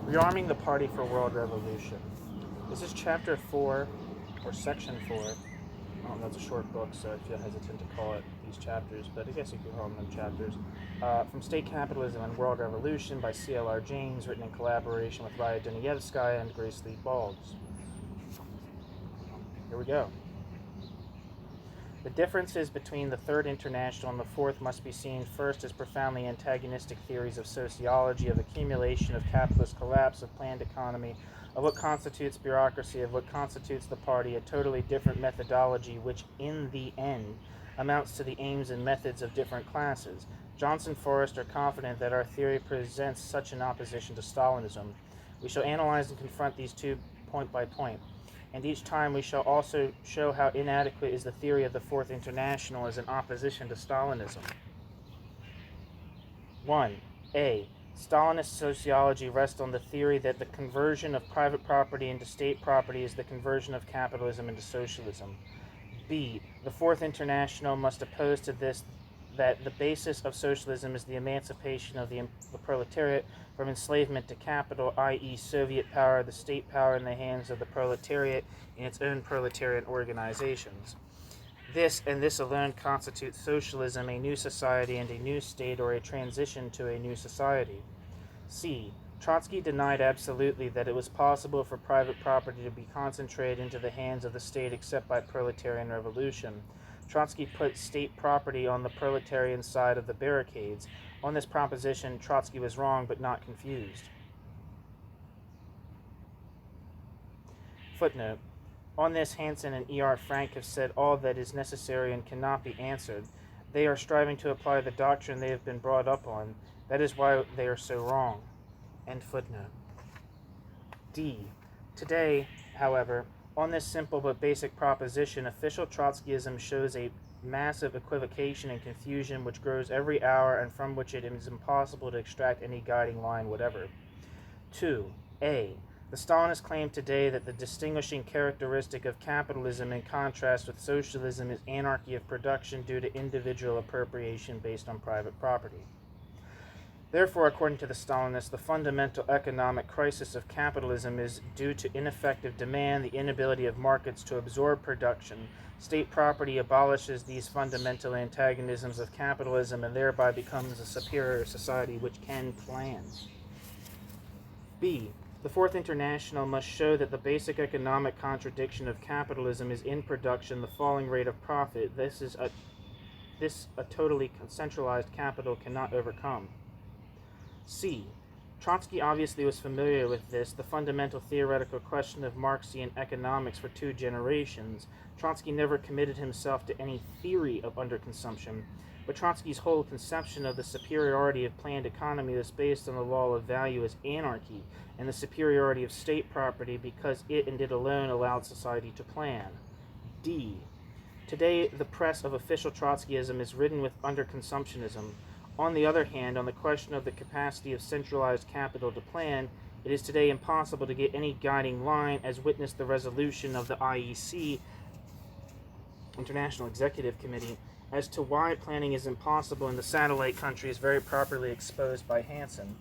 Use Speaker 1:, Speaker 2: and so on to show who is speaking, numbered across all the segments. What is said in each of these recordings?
Speaker 1: Rearming the Party for World Revolution. This is chapter 4, or section 4. That's a short book, so I feel hesitant to call it these chapters, but I guess you could call them chapters. From State Capitalism and World Revolution by C.L.R. James, written in collaboration with Raya Dunayevskaya and Grace Lee Boggs. Here we go. The differences between the Third International and the Fourth must be seen first as profoundly antagonistic theories of sociology, of accumulation, of capitalist collapse, of planned economy, of what constitutes bureaucracy, of what constitutes the party, a totally different methodology which, in the end, amounts to the aims and methods of different classes. Johnson and Forest are confident that our theory presents such an opposition to Stalinism. We shall analyze and confront these two point by point. And each time we shall also show how inadequate is the theory of the Fourth International as an opposition to Stalinism. 1. A. Stalinist sociology rests on the theory that the conversion of private property into state property is the conversion of capitalism into socialism. B. The Fourth International must oppose to this that the basis of socialism is the emancipation of the proletariat from enslavement to capital, i.e. Soviet power, the state power in the hands of the proletariat in its own proletarian organizations. This and this alone constitutes socialism, a new society and a new state, or a transition to a new society. C. Trotsky denied absolutely that it was possible for private property to be concentrated into the hands of the state except by proletarian revolution. Trotsky put state property on the proletarian side of the barricades. On this proposition, Trotsky was wrong but not confused. Footnote. On this, Hansen and E.R. Frank have said all that is necessary and cannot be answered. They are striving to apply the doctrine they have been brought up on. That is why they are so wrong. End footnote. D. Today, however, on this simple but basic proposition, official Trotskyism shows a massive equivocation and confusion which grows every hour and from which it is impossible to extract any guiding line whatever. 2. A. The Stalinists claim today that the distinguishing characteristic of capitalism in contrast with socialism is anarchy of production due to individual appropriation based on private property. Therefore, according to the Stalinists, the fundamental economic crisis of capitalism is due to ineffective demand, the inability of markets to absorb production. State property abolishes these fundamental antagonisms of capitalism and thereby becomes a superior society which can plan. B. The Fourth International must show that the basic economic contradiction of capitalism is in production, the falling rate of profit. This a totally centralized capital cannot overcome. C. Trotsky obviously was familiar with this, the fundamental theoretical question of Marxian economics for 2 generations. Trotsky never committed himself to any theory of underconsumption, but Trotsky's whole conception of the superiority of planned economy was based on the law of value as anarchy, and the superiority of state property because it and it alone allowed society to plan. D. Today, the press of official Trotskyism is ridden with underconsumptionism. On the other hand, on the question of the capacity of centralized capital to plan, it is today impossible to get any guiding line, as witnessed the resolution of the IEC, International Executive Committee, as to why planning is impossible in the satellite countries very properly exposed by Hansen.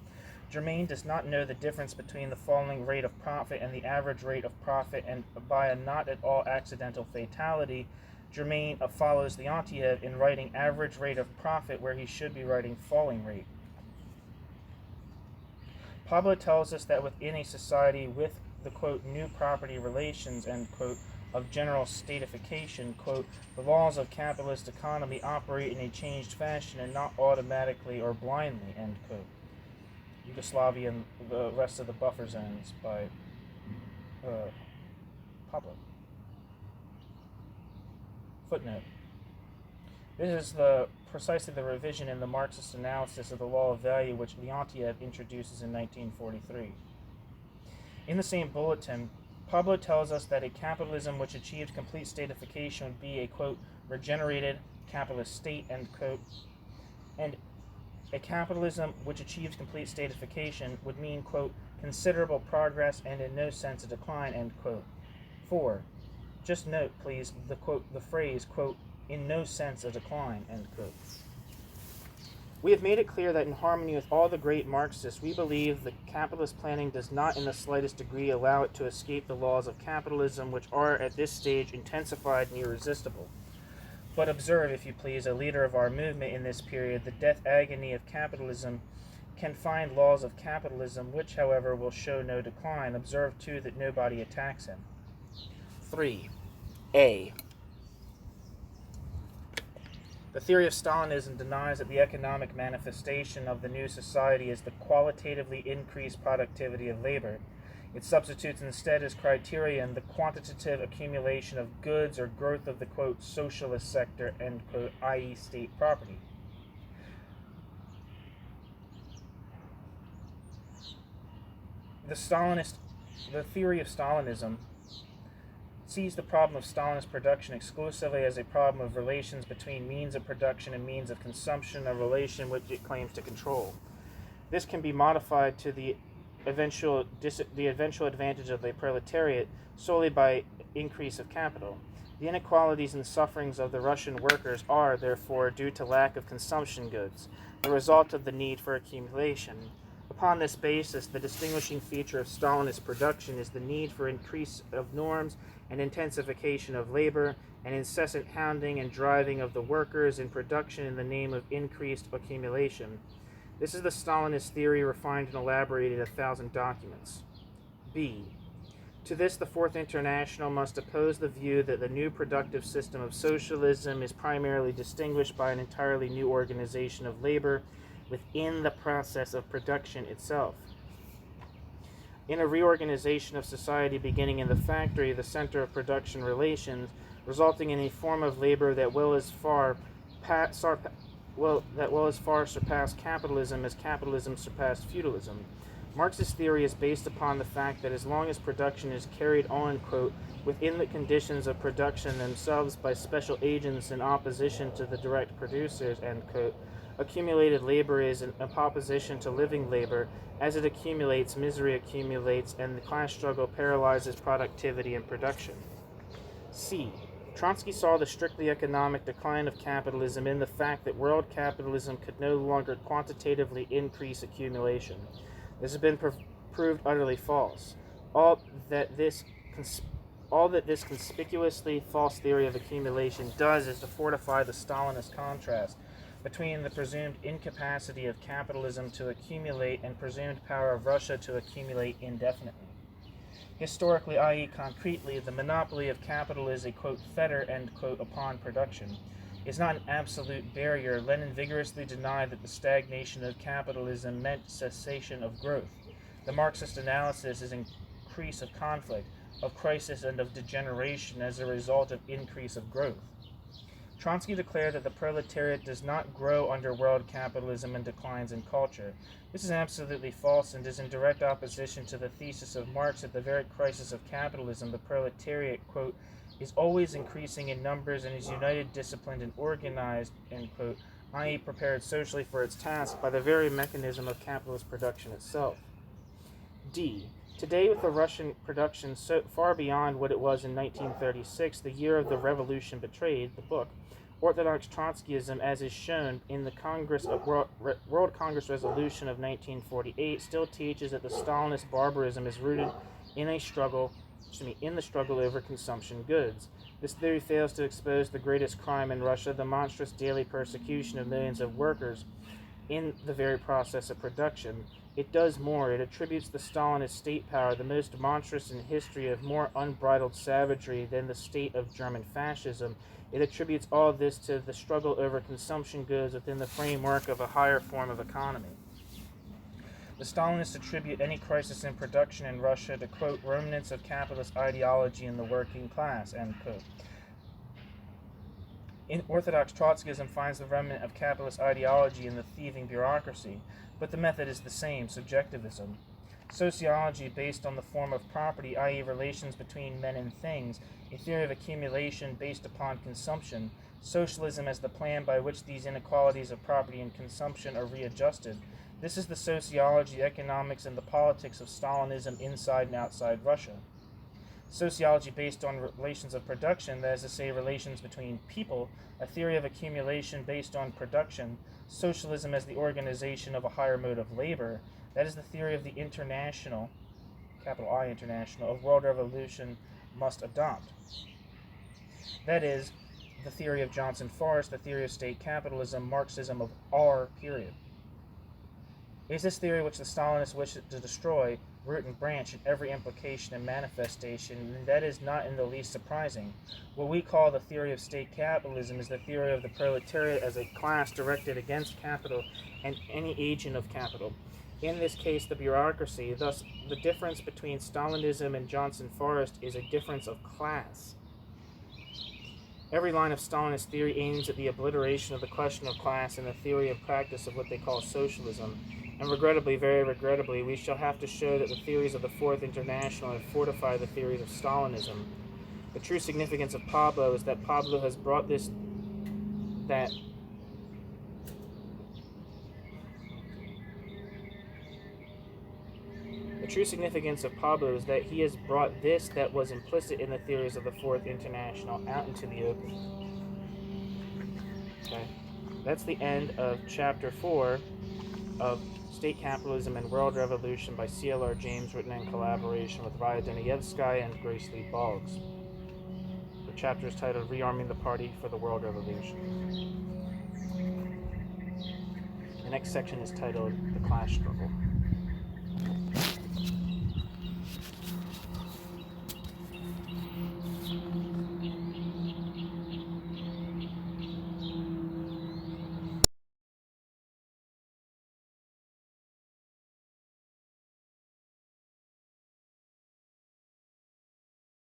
Speaker 1: Germain does not know the difference between the falling rate of profit and the average rate of profit, and by a not at all accidental fatality, Germain follows Leontiev in writing average rate of profit where he should be writing falling rate. Pablo tells us that within a society with the, quote, new property relations, end quote, of general statification, quote, the laws of capitalist economy operate in a changed fashion and not automatically or blindly, end quote. Yugoslavia and the rest of the buffer zones by Pablo. Footnote. This is precisely the revision in the Marxist analysis of the law of value which Leontiev introduces in 1943. In the same bulletin, Pablo tells us that a capitalism which achieved complete statification would be a, quote, regenerated capitalist state, end quote, and a capitalism which achieves complete statification would mean, quote, considerable progress and in no sense a decline, end quote. 4. Just note, please, the quote, the phrase, quote, in no sense a decline, end quote. We have made it clear that in harmony with all the great Marxists, we believe that capitalist planning does not in the slightest degree allow it to escape the laws of capitalism, which are at this stage intensified and irresistible. But observe, if you please, a leader of our movement in this period, the death agony of capitalism can find laws of capitalism, which, however, will show no decline. Observe, too, that nobody attacks him. 3. A. The theory of Stalinism denies that the economic manifestation of the new society is the qualitatively increased productivity of labor. It substitutes instead as criterion the quantitative accumulation of goods or growth of the, quote, socialist sector, end quote, i.e. state property. The theory of Stalinism sees the problem of Stalinist production exclusively as a problem of relations between means of production and means of consumption, a relation which it claims to control. This can be modified to the eventual advantage of the proletariat solely by increase of capital. The inequalities and sufferings of the Russian workers are, therefore, due to lack of consumption goods, the result of the need for accumulation. Upon this basis, the distinguishing feature of Stalinist production is the need for increase of norms and intensification of labor, and incessant hounding and driving of the workers in production in the name of increased accumulation. This is the Stalinist theory refined and elaborated in 1,000 documents. B. To this, the Fourth International must oppose the view that the new productive system of socialism is primarily distinguished by an entirely new organization of labor within the process of production itself. In a reorganization of society beginning in the factory, the center of production relations, resulting in a form of labor that will as far surpass capitalism as capitalism surpassed feudalism. Marxist theory is based upon the fact that as long as production is carried on, quote, within the conditions of production themselves by special agents in opposition to the direct producers, end quote, accumulated labor is in opposition to living labor. As it accumulates, misery accumulates, and the class struggle paralyzes productivity and production. C. Trotsky saw the strictly economic decline of capitalism in the fact that world capitalism could no longer quantitatively increase accumulation. This has been proved utterly false. All that this conspicuously false theory of accumulation does is to fortify the Stalinist contrast between the presumed incapacity of capitalism to accumulate and presumed power of Russia to accumulate indefinitely. Historically, i.e. concretely, the monopoly of capital is a, quote, fetter, end quote, upon production. Is not an absolute barrier. Lenin vigorously denied that the stagnation of capitalism meant cessation of growth. The Marxist analysis is increase of conflict, of crisis, and of degeneration as a result of increase of growth. Trotsky declared that the proletariat does not grow under world capitalism and declines in culture. This is absolutely false and is in direct opposition to the thesis of Marx that the very crisis of capitalism, the proletariat, quote, is always increasing in numbers and is united, disciplined, and organized, end quote, i.e. prepared socially for its task by the very mechanism of capitalist production itself. D. Today, with the Russian production so far beyond what it was in 1936, the year of the revolution betrayed, the book, Orthodox Trotskyism, as is shown in the World Congress Resolution of 1948, still teaches that the Stalinist barbarism is rooted in the struggle over consumption goods. This theory fails to expose the greatest crime in Russia, the monstrous daily persecution of millions of workers in the very process of production. It does more. It attributes the Stalinist state power, the most monstrous in history of more unbridled savagery than the state of German fascism. It attributes all this to the struggle over consumption goods within the framework of a higher form of economy. The Stalinists attribute any crisis in production in Russia to, quote, remnants of capitalist ideology in the working class, end quote. In Orthodox Trotskyism finds the remnant of capitalist ideology in the thieving bureaucracy, but the method is the same, subjectivism. Sociology based on the form of property, i.e. relations between men and things, a theory of accumulation based upon consumption, socialism as the plan by which these inequalities of property and consumption are readjusted. This is the sociology, economics, and the politics of Stalinism inside and outside Russia. Sociology based on relations of production, that is to say, relations between people, a theory of accumulation based on production, socialism as the organization of a higher mode of labor, that is the theory of the international, capital I international, of world revolution must adopt. That is, the theory of Johnson Forest, the theory of state capitalism, Marxism of our period. Is this theory which the Stalinists wish to destroy, root and branch in every implication and manifestation, and that is not in the least surprising. What we call the theory of state capitalism is the theory of the proletariat as a class directed against capital and any agent of capital. In this case, the bureaucracy. Thus, the difference between Stalinism and Johnson Forest is a difference of class. Every line of Stalinist theory aims at the obliteration of the question of class and the theory of practice of what they call socialism. And regrettably, very regrettably, we shall have to show that the theories of the Fourth International have fortified the theories of Stalinism. The true significance of Pablo is that Pablo has brought this, that The true significance of Pablo is that he has brought this that was implicit in the theories of the Fourth International out into the open. Okay, that's the end of Chapter 4 of State Capitalism and World Revolution by C.L.R. James, written in collaboration with Raya Dunayevskaya and Grace Lee Boggs. The chapter is titled Rearming the Party for the World Revolution. The next section is titled The Class Struggle.